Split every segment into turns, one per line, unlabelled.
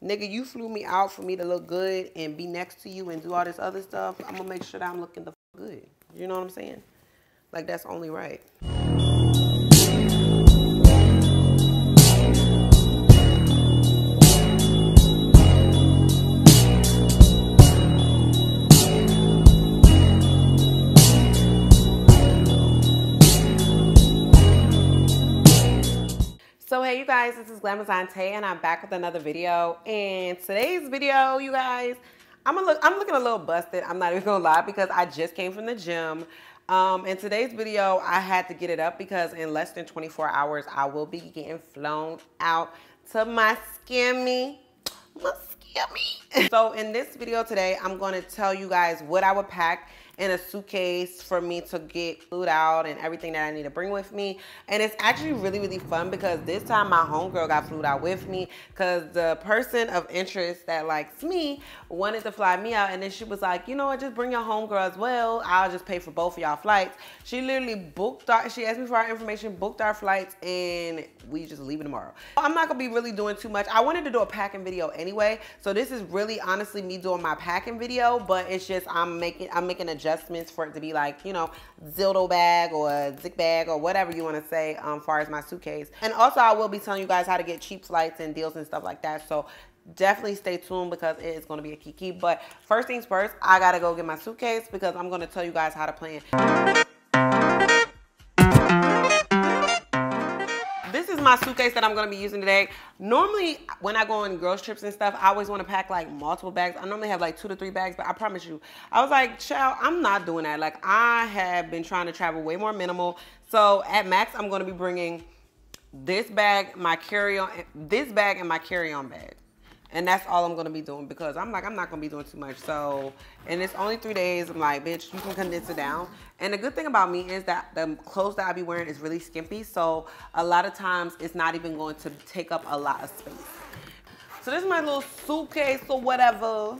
Nigga, you flew me out for me to look good and be next to you and do all this other stuff. I'm gonna make sure that I'm looking the good. You know what I'm saying? Like, that's only right. So hey you guys, this is GLAM and I'm back with another video. And today's video, you guys, I'm looking a little busted. I'm not even gonna lie, because I just came from the gym. In today's video, I had to get it up because in less than 24 hours, I will be getting flown out to my scammy. So in this video today, I'm going to tell you guys what I would pack in a suitcase for me to get flued out and everything that I need to bring with me. And it's actually really, really fun because this time my homegirl got flued out with me because the person of interest that likes me wanted to fly me out. And then she was like, you know what, just bring your homegirl as well. I'll just pay for both of y'all flights. She literally booked she asked me for our information, booked our flights, and we just leaving tomorrow. I'm not gonna be really doing too much. I wanted to do a packing video anyway. So this is really honestly me doing my packing video, but it's just I'm making adjustments for it to be like, you know, Zildo bag or Zig bag or whatever you want to say as far as my suitcase. And also I will be telling you guys how to get cheap flights and deals and stuff like that. So definitely stay tuned because it is going to be a kiki. But first things first, I gotta go get my suitcase because I'm going to tell you guys how to plan. This is my suitcase that I'm going to be using today. Normally, when I go on girls trips and stuff, I always want to pack like multiple bags. I normally have like 2 to 3 bags, but I promise you, I was like, child, I'm not doing that. Like, I have been trying to travel way more minimal. So at max, I'm going to be bringing this bag, my carry-on, this bag and my carry-on bag. And that's all I'm going to be doing because I'm like, I'm not going to be doing too much. So, and it's only 3 days. I'm like, bitch, you can condense it down. And the good thing about me is that the clothes that I be wearing is really skimpy. So a lot of times it's not even going to take up a lot of space. So this is my little suitcase or whatever.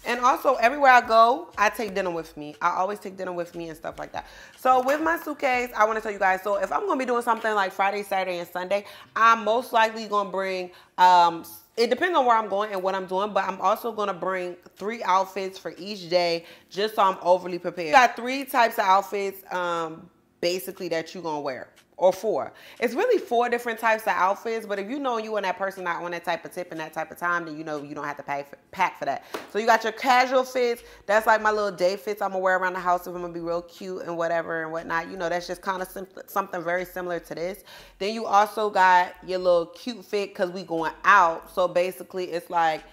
And also everywhere I go, I take dinner with me. I always take dinner with me and stuff like that. So with my suitcase, I want to tell you guys, so if I'm going to be doing something like Friday, Saturday, and Sunday, I'm most likely going to bring, it depends on where I'm going and what I'm doing, but I'm also going to bring 3 outfits for each day just so I'm overly prepared. You got 3 types of outfits basically that you're going to wear. Or 4. It's really 4 different types of outfits, but if you know you and that person not on that type of tip and that type of time, then you know you don't have to pack for that. So you got your casual fits. That's like my little day fits I'm gonna wear around the house if I'm gonna be real cute and whatever and whatnot. You know, that's just kind of something very similar to this. Then you also got your little cute fit because we going out. So basically it's like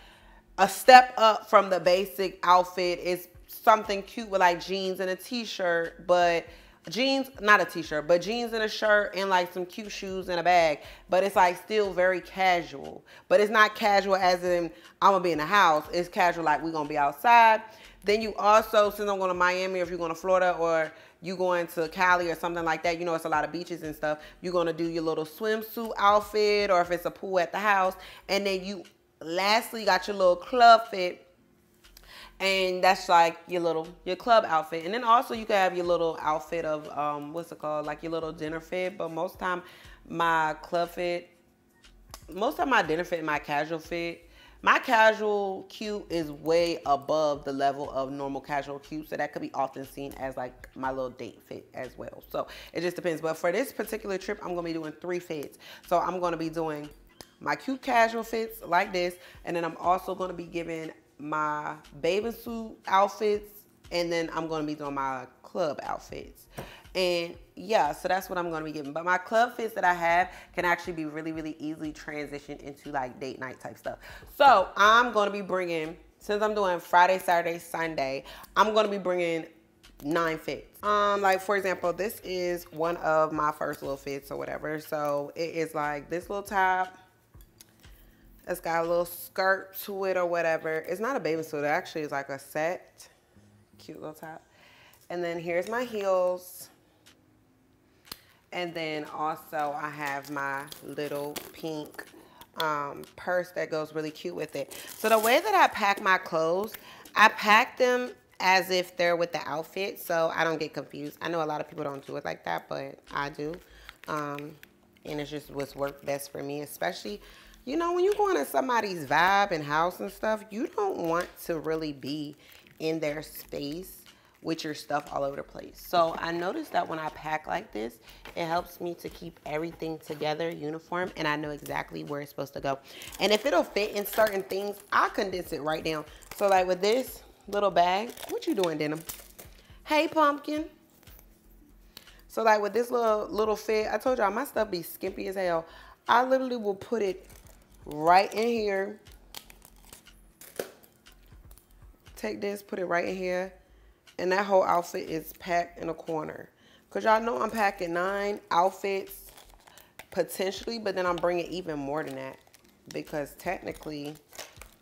a step up from the basic outfit. It's something cute with like jeans and a t-shirt, but jeans, not a t-shirt, but jeans and a shirt and like some cute shoes and a bag. But it's like still very casual. But it's not casual as in I'm gonna be in the house. It's casual like we're gonna be outside. Then you also, since I'm going to Miami, or if you're going to Florida or you going to Cali or something like that, you know it's a lot of beaches and stuff. You're going to do your little swimsuit outfit, or if it's a pool at the house. And then you lastly got your little club fit. And that's like your club outfit. And then also you can have your little outfit of, what's it called? Like your little dinner fit. But most time my club fit, most of my dinner fit and my casual fit, my casual cute is way above the level of normal casual cute. So that could be often seen as like my little date fit as well. So it just depends. But for this particular trip, I'm going to be doing 3 fits. So I'm going to be doing my cute casual fits like this. And then I'm also going to be giving my bathing suit outfits, and then I'm going to be doing my club outfits. And yeah, so that's what I'm going to be giving. But my club fits that I have can actually be really, really easily transitioned into like date night type stuff. So I'm going to be bringing, since I'm doing Friday, Saturday, Sunday, I'm going to be bringing 9 fits. Like for example, this is one of my first little fits or whatever. So it is like this little top. It's got a little skirt to it or whatever. It's not a bathing suit. It actually is like a set. Cute little top. And then here's my heels. And then also I have my little pink purse that goes really cute with it. So the way that I pack my clothes, I pack them as if they're with the outfit so I don't get confused. I know a lot of people don't do it like that, but I do. And it's just what's worked best for me, especially You know, when you go into somebody's vibe and house and stuff, you don't want to really be in their space with your stuff all over the place. So I noticed that when I pack like this, it helps me to keep everything together, uniform, and I know exactly where it's supposed to go. And if it'll fit in certain things, I'll condense it right down. So like with this little bag, what you doing, Denim? Hey, Pumpkin. So like with this little fit, I told y'all my stuff be skimpy as hell. I literally will put it right in here. Take this, put it right in here. And that whole outfit is packed in a corner. Because y'all know I'm packing 9 outfits potentially, but then I'm bringing even more than that. Because technically,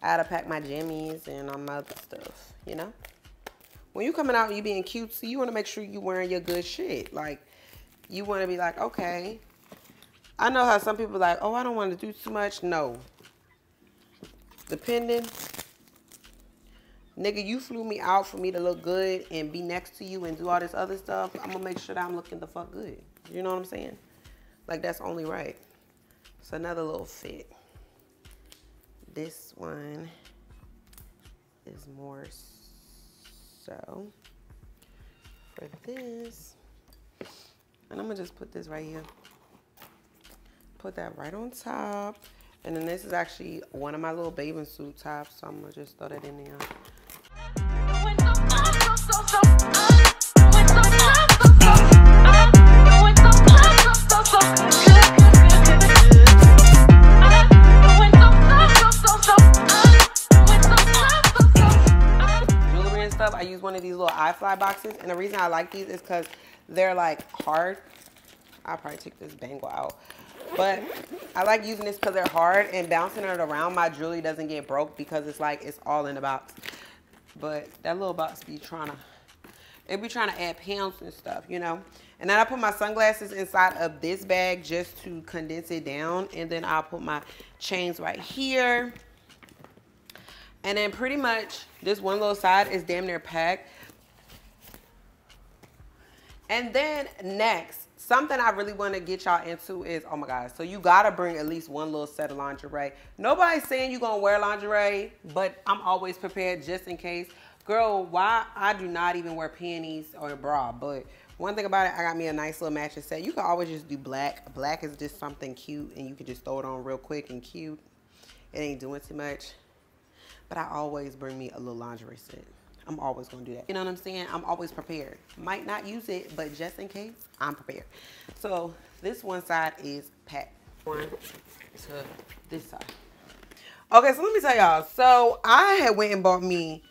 I had to pack my jammies and all my other stuff, you know? When you coming out and you being cutesy, you want to make sure you wearing your good shit. Like, you want to be like, okay. I know how some people are like, oh, I don't want to do too much. No. Depending. Nigga, you flew me out for me to look good and be next to you and do all this other stuff. I'm going to make sure that I'm looking the fuck good. You know what I'm saying? Like, that's only right. It's another little fit. This one is more so for this. And I'm going to just put this right here. Put that right on top. And then this is actually one of my little bathing suit tops. So I'm going to just throw that in there. Jewelry and stuff, I use one of these little iFly boxes. And the reason I like these is because they're like hard. I'll probably take this bangle out. But I like using this because they're hard, and bouncing it around my jewelry doesn't get broke because it's like it's all in the box. But that little box be trying to add pounds and stuff, you know. And then I put my sunglasses inside of this bag just to condense it down. And then I'll put my chains right here. And then pretty much this one little side is damn near packed. And then next, something I really want to get y'all into is, oh my God, so you got to bring at least one little set of lingerie. Nobody's saying you're going to wear lingerie, but I'm always prepared just in case. Girl, why I do not even wear panties or a bra, but one thing about it, I got me a nice little matching set. You can always just do black. Black is just something cute, and you can just throw it on real quick and cute. It ain't doing too much. But I always bring me a little lingerie set. I'm always going to do that. You know what I'm saying? I'm always prepared. Might not use it, but just in case, I'm prepared. So this one side is packed. One to this side. Okay, so let me tell y'all. So I had went and bought me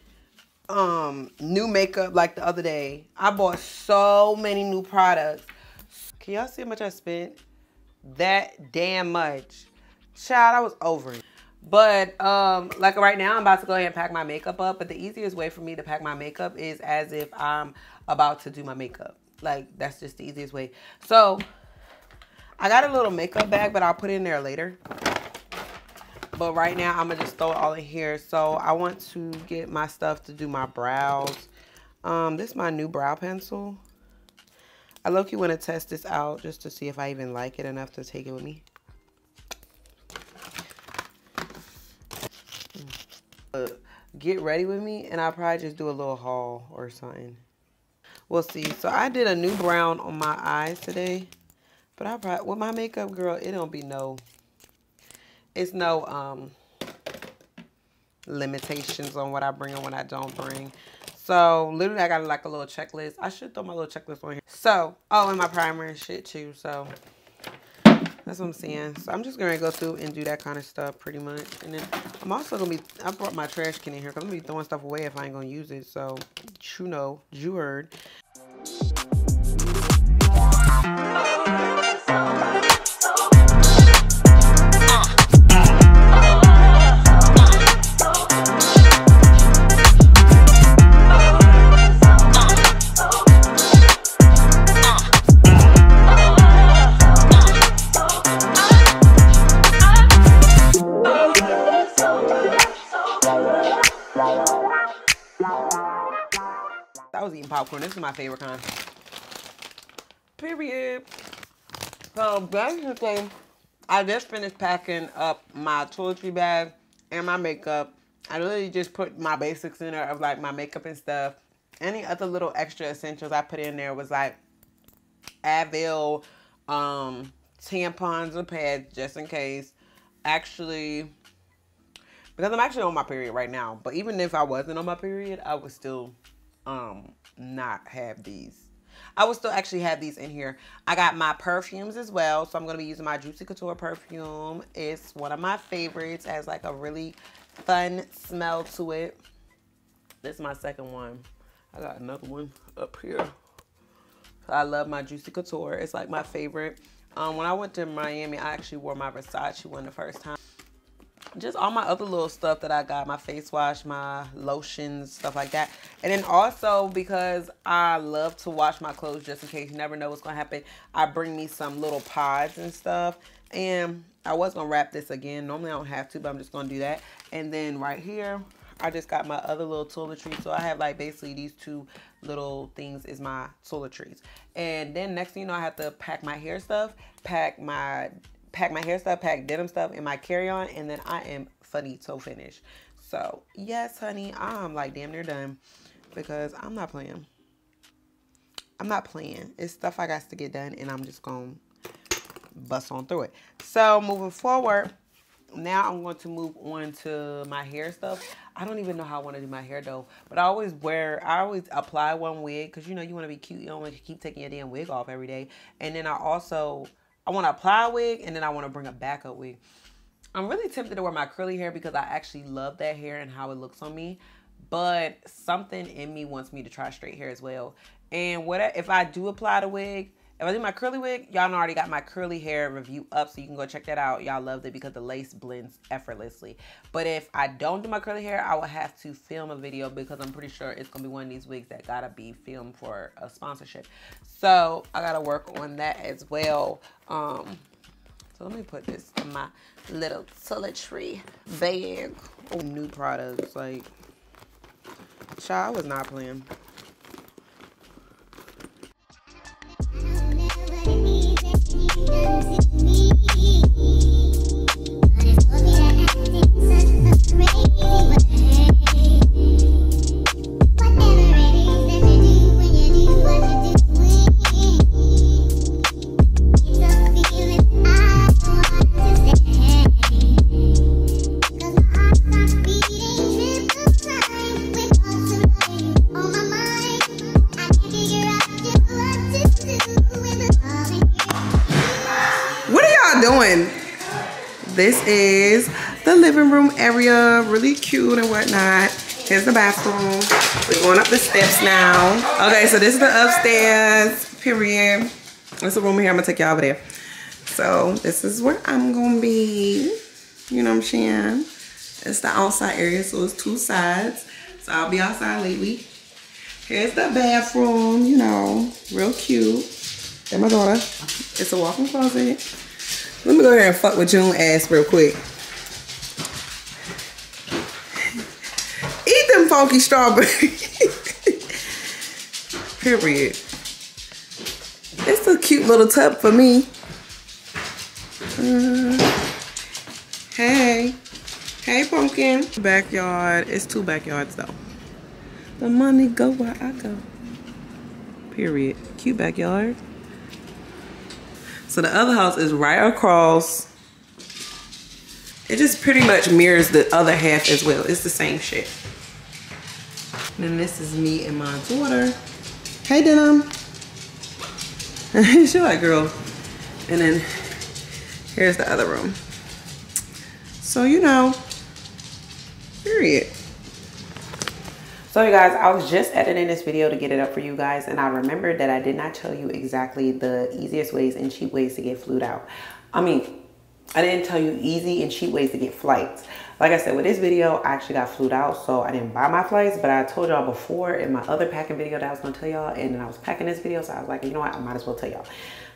new makeup like the other day. I bought so many new products. Can y'all see how much I spent? That damn much. Child, I was over it. But like right now, I'm about to go ahead and pack my makeup up. But the easiest way for me to pack my makeup is as if I'm about to do my makeup. Like, that's just the easiest way. So I got a little makeup bag, but I'll put it in there later. But right now, I'm going to just throw it all in here. So I want to get my stuff to do my brows. This is my new brow pencil. I low-key want to test this out just to see if I even like it enough to take it with me. Get ready with me, and I'll probably just do a little haul or something. We'll see. So I did a new brown on my eyes today, but I probably, with my makeup, girl, it don't be no, it's no limitations on what I bring and what I don't bring. So literally, I got like a little checklist. I should throw my little checklist on here. So, oh, and my primer and shit too. So that's what I'm saying. So I'm just going to go through and do that kind of stuff pretty much. And then I'm also going to be, I brought my trash can in here because I'm going to be throwing stuff away if I ain't going to use it. So, you know, you heard. I was eating popcorn. This is my favorite kind. Period. So basically, I just finished packing up my toiletry bag and my makeup. I literally just put my basics in there of like my makeup and stuff. Any other little extra essentials I put in there was like Advil, tampons or pads just in case. Actually, because I'm actually on my period right now. But even if I wasn't on my period, I would still not have these. I would still actually have these in here. I got my perfumes as well. So I'm going to be using my Juicy Couture perfume. It's one of my favorites. It has like a really fun smell to it. This is my second one. I got another one up here. I love my Juicy Couture. It's like my favorite. When I went to Miami, I actually wore my Versace one the first time. Just all my other little stuff that I got, my face wash, my lotions, stuff like that. And then also, because I love to wash my clothes just in case, you never know what's going to happen, I bring me some little pods and stuff. And I was going to wrap this again. Normally I don't have to, but I'm just going to do that. And then right here, I just got my other little toiletries. So I have like basically these two little things is my toiletries. And then next thing you know, I have to pack my hair stuff, pack my hair stuff, pack denim stuff in my carry-on, and then I am finito finished. So yes, honey, I'm like damn near done because I'm not playing. I'm not playing. It's stuff I got to get done, and I'm just gonna bust on through it. So moving forward, now I'm going to move on to my hair stuff. I don't even know how I want to do my hair though, but I always apply one wig because you know you want to be cute. You don't want to keep taking your damn wig off every day. And then I want to apply a wig, and then I want to bring a backup wig. I'm really tempted to wear my curly hair because I actually love that hair and how it looks on me. But something in me wants me to try straight hair as well. And if I do apply the wig, if I do my curly wig, y'all already got my curly hair review up, so you can go check that out. Y'all loved it because the lace blends effortlessly. But if I don't do my curly hair, I will have to film a video because I'm pretty sure it's going to be one of these wigs that got to be filmed for a sponsorship. So I got to work on that as well. So let me put this in my little toiletry bag. Oh, new products. Like, child, I was not playing. Doing. This is the living room area, really cute and whatnot. Here's the bathroom. We're going up the steps now. Okay, so this is the upstairs, period. There's a room here. I'm gonna take y'all over there. So this is where I'm gonna be. You know what I'm saying? It's the outside area, so it's two sides. So I'll be outside lately. Here's the bathroom, you know, real cute. And my daughter. It's a walk-in closet. Let me go ahead and fuck with June ass real quick. Eat them funky strawberries. Period. It's a cute little tub for me. Hey. Hey, pumpkin. Backyard. It's two backyards, though. The money go where I go. Period. Cute backyard. So the other house is right across. It just pretty much mirrors the other half as well. It's the same shit. And then this is me and my daughter. Hey, Denim. She like, girl. And then here's the other room. So, you know, period. So you guys, I was just editing this video to get it up for you guys, and I remembered that I did not tell you exactly the easiest ways and cheap ways to get flued out. I mean, I didn't tell you easy and cheap ways to get flights. Like I said, with this video, I actually got flued out, so I didn't buy my flights, but I told y'all before in my other packing video that I was gonna tell y'all, and then I was packing this video, so I was like, you know what, I might as well tell y'all.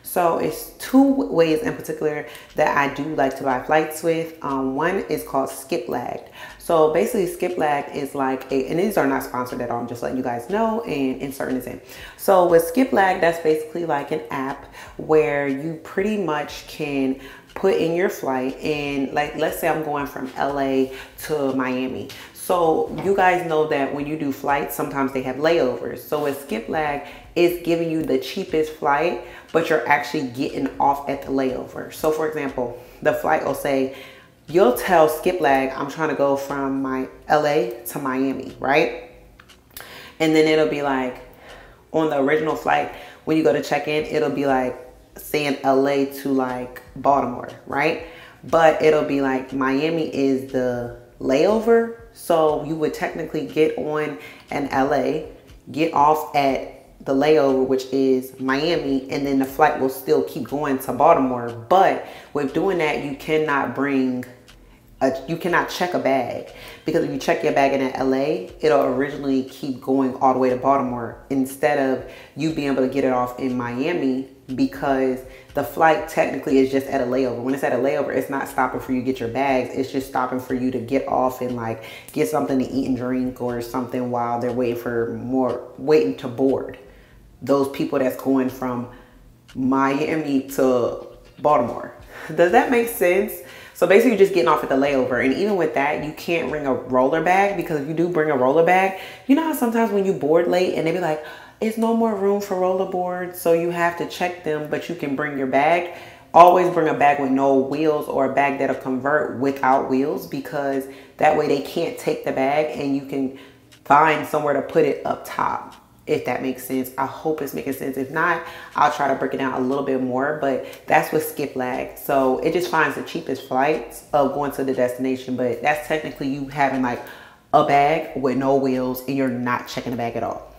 So it's two ways in particular that I do like to buy flights with. One is called Skip Lagged. So basically Skip Lagged is like and these are not sponsored at all, I'm just letting you guys know, and inserting this in. So with Skip Lagged, that's basically like an app where you pretty much can put in your flight, and like, let's say I'm going from LA to Miami. So you guys know that when you do flights, sometimes they have layovers. So with Skip Lag, it's giving you the cheapest flight, but you're actually getting off at the layover. So for example, the flight will say, you'll tell Skip Lag, I'm trying to go from my LA to Miami, right? And then it'll be like, on the original flight, when you go to check in, it'll be like saying LA to like Baltimore, right? But it'll be like Miami is the layover. So you would technically get on an LA, get off at the layover, which is Miami, and then the flight will still keep going to Baltimore. But with doing that, you cannot check a bag, because if you check your bag in LA, it'll originally keep going all the way to Baltimore instead of you being able to get it off in Miami, because the flight technically is just at a layover. When it's at a layover, it's not stopping for you to get your bags. It's just stopping for you to get off and like get something to eat and drink or something while they're waiting to board those people that's going from Miami to Baltimore. Does that make sense? So basically you're just getting off at the layover. And even with that, you can't bring a roller bag, because if you do bring a roller bag, you know how sometimes when you board late and they be like, it's no more room for roller boards, so you have to check them, but you can bring your bag. Always bring a bag with no wheels, or a bag that'll convert without wheels, because that way they can't take the bag and you can find somewhere to put it up top, if that makes sense. I hope it's making sense. If not, I'll try to break it down a little bit more, but that's with Skip Lag. So it just finds the cheapest flights of going to the destination, but that's technically you having like a bag with no wheels and you're not checking the bag at all.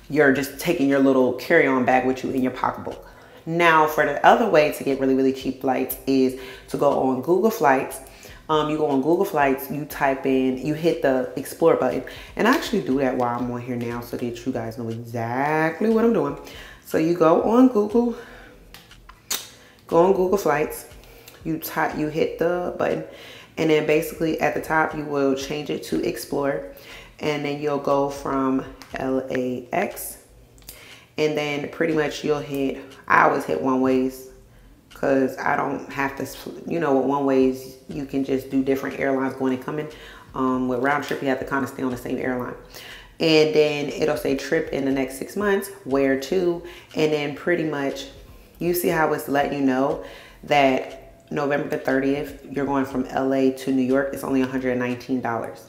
You're just taking your little carry-on bag with you in your pocketbook. Now, for the other way to get really, really cheap flights is to go on Google Flights. You go on Google Flights, you type in, you hit the Explore button. And I actually do that while I'm on here now so that you guys know exactly what I'm doing. So you go on Google Flights, you hit the button, and then basically at the top, you will change it to Explore. And then you'll go from LAX, and then pretty much you'll hit, I always hit one ways, because I don't have to, you know, with one ways you can just do different airlines going and coming. With round trip, you have to kind of stay on the same airline. And then it'll say trip in the next 6 months, where to, and then pretty much you see how it's letting you know that November the 30th, you're going from LA to New York. It's only $119.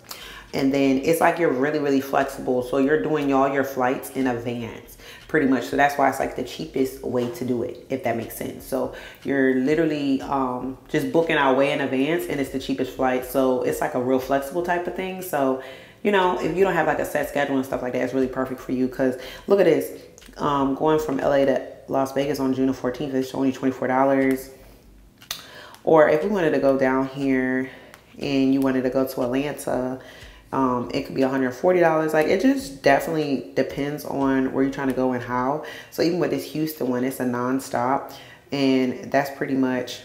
And then it's like you're really, really flexible. So you're doing all your flights in advance, pretty much. So that's why it's like the cheapest way to do it, if that makes sense. So you're literally just booking out way in advance, and it's the cheapest flight. So it's like a real flexible type of thing. So, you know, if you don't have like a set schedule and stuff like that, it's really perfect for you. Because look at this, going from LA to Las Vegas on June the 14th, it's only $24. Or if we wanted to go down here and you wanted to go to Atlanta, it could be $140. Like, it just definitely depends on where you're trying to go and how. So even with this Houston one, it's a non-stop, and that's pretty much,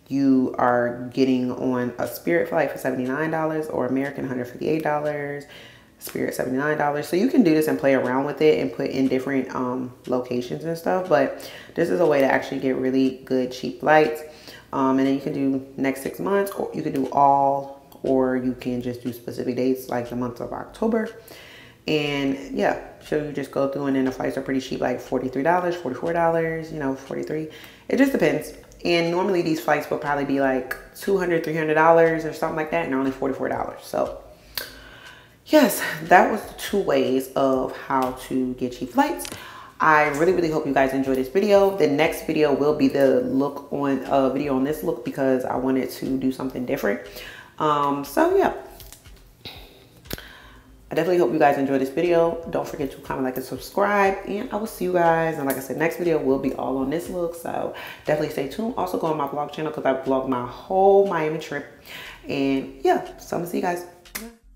you are getting on a Spirit flight for $79, or American $158, Spirit $79. So you can do this and play around with it and put in different locations and stuff. But this is a way to actually get really good cheap flights. And then you can do next 6 months, or you can do all, or you can just do specific dates like the month of October. And yeah, so you just go through, and then the flights are pretty cheap, like $43, $44, you know, $43. It just depends. And normally these flights will probably be like $200, $300 or something like that, and they're only $44. So yes, that was the 2 ways of how to get cheap flights. I really, really hope you guys enjoyed this video. The next video will be the look on video on this look, because I wanted to do something different. So yeah, I definitely hope you guys enjoyed this video. Don't forget to comment, like, and subscribe, and I will see you guys. And like I said, next video will be all on this look, so definitely stay tuned. Also go on my vlog channel, because I vlogged my whole Miami trip. And yeah, so I'm gonna see you guys.